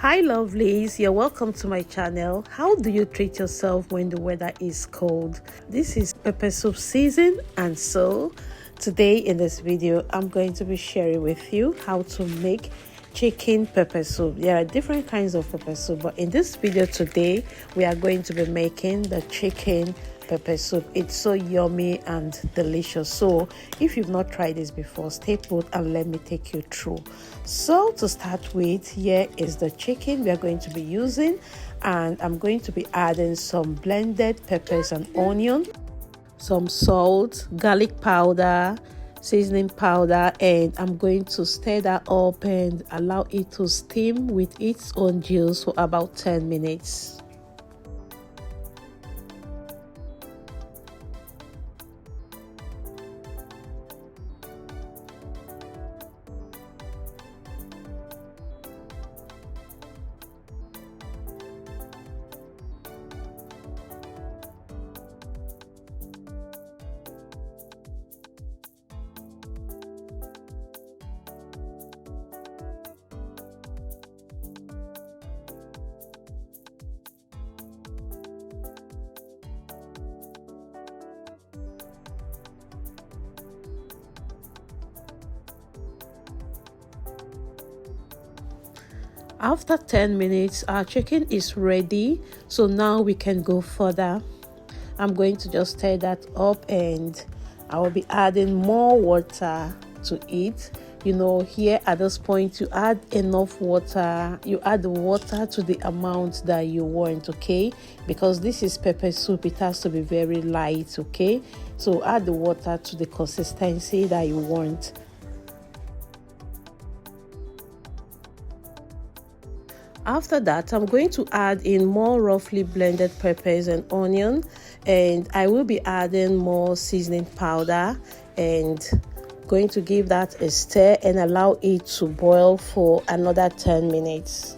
Hi lovelies, you're welcome to my channel. How do you treat yourself when the weather is cold? This is pepper soup season, and so today in this video I'm going to be sharing with you how to make chicken pepper soup. There are different kinds of pepper soup, but in this video today we are going to be making the chicken pepper soup. It's so yummy and delicious. So if you've not tried this before, stay put and let me take you through. So to start with, here is the chicken we are going to be using, and I'm going to be adding some blended peppers and onion, some salt, garlic powder, seasoning powder, and I'm going to stir that up and allow it to steam with its own juice for about 10 minutes. After 10 minutes, our chicken is ready. So now we can go further. I'm going to just stir that up, and I will be adding more water to it. You know, here at this point, you add enough water. You add the water to the amount that you want, okay? Because this is pepper soup, it has to be very light, okay? So add the water to the consistency that you want. After that, I'm going to add in more roughly blended peppers and onion, and I will be adding more seasoning powder and going to give that a stir and allow it to boil for another 10 minutes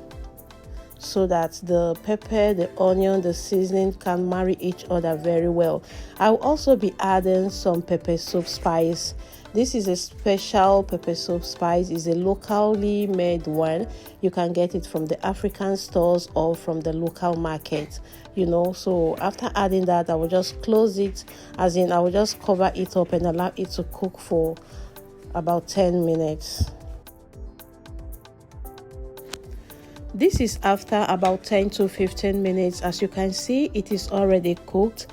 so that the pepper, the onion, the seasoning can marry each other very well. I'll also be adding some pepper soup spice. This is a special pepper soup spice. It's a locally made one. You can get it from the African stores or from the local market, you know. So after adding that, I will just close it, as in I will just cover it up and allow it to cook for about 10 minutes. This is after about 10 to 15 minutes. As you can see, it is already cooked.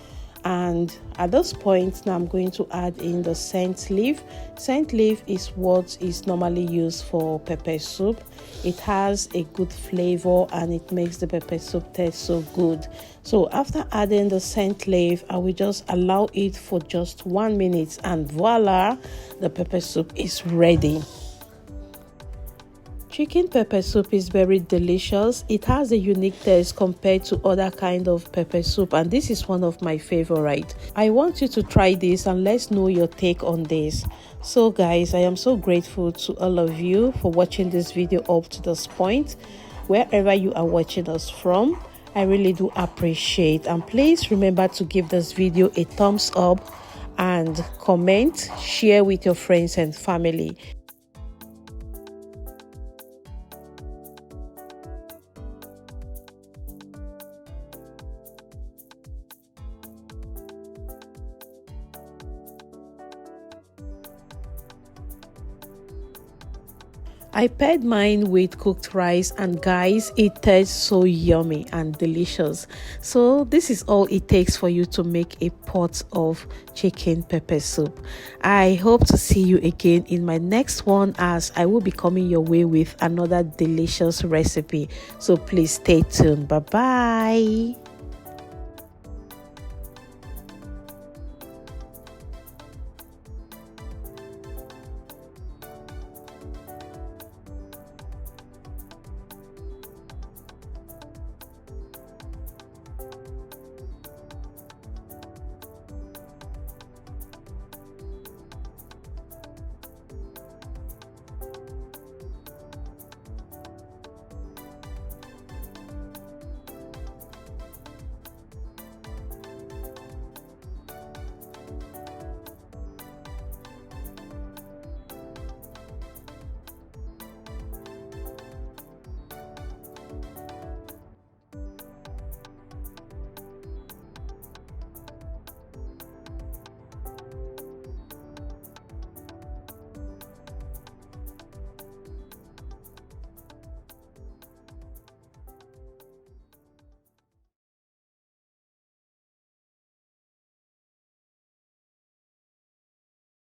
And at this point, now I'm going to add in the scent leaf. Scent leaf is what is normally used for pepper soup. It has a good flavor and it makes the pepper soup taste so good. So after adding the scent leaf, I will just allow it for just 1 minute, and voila, the pepper soup is ready. Chicken pepper soup is very delicious. It has a unique taste compared to other kind of pepper soup, and this is one of my favorite. I want you to try this and let's know your take on this. So guys, I am so grateful to all of you for watching this video up to this point. Wherever you are watching us from, I really do appreciate, and please remember to give this video a thumbs up and comment, share with your friends and family. I paired mine with cooked rice, and guys, it tastes so yummy and delicious. So this is all it takes for you to make a pot of chicken pepper soup. I hope to see you again in my next one, as I will be coming your way with another delicious recipe. So please stay tuned. Bye bye.